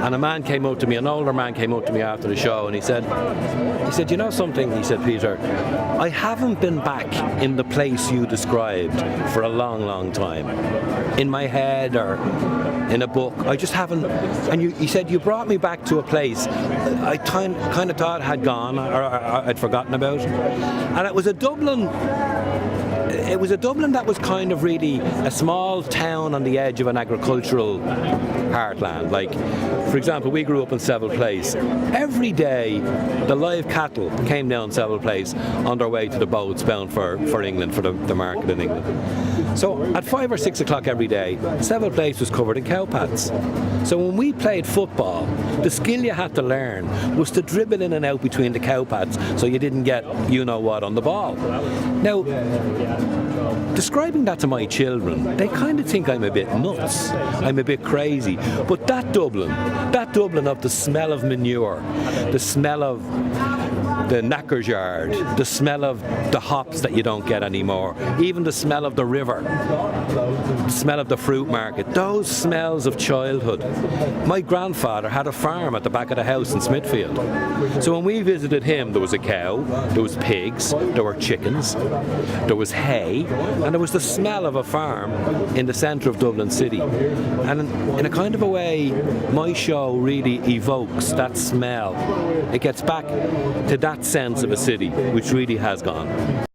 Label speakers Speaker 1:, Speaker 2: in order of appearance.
Speaker 1: And a man came up to me, an older man came up to me after the show, and he said, you know something? He said, Peter, I haven't been back in the place you described for a long, long time. In my head or in a book, I just haven't. And he said, you brought me back to a place I kind of thought had gone or I'd forgotten about. And it was a Dublin. It was a Dublin that was kind of really a small town on the edge of an agricultural heartland. Like, for example, we grew up in Seville Place. Every day, the live cattle came down Seville Place on their way to the boats bound for England, for the market in England. So at 5 or 6 o'clock every day, Seville Place was covered in cow pads. So when we played football, the skill you had to learn was to dribble in and out between the cow pads so you didn't get you-know-what on the ball. Now, describing that to my children, they kind of think I'm a bit nuts, I'm a bit crazy. But that Dublin of the smell of manure, the smell of the knacker's yard, the smell of the hops that you don't get anymore, even the smell of the river, the smell of the fruit market, those smells of childhood. My grandfather had a farm at the back of the house in Smithfield. So when we visited him, there was a cow, there was pigs, there were chickens, there was hay, and there was the smell of a farm in the centre of Dublin city. And in a kind of a way, my show really evokes that smell. It gets back to that sense of a city, which really has gone.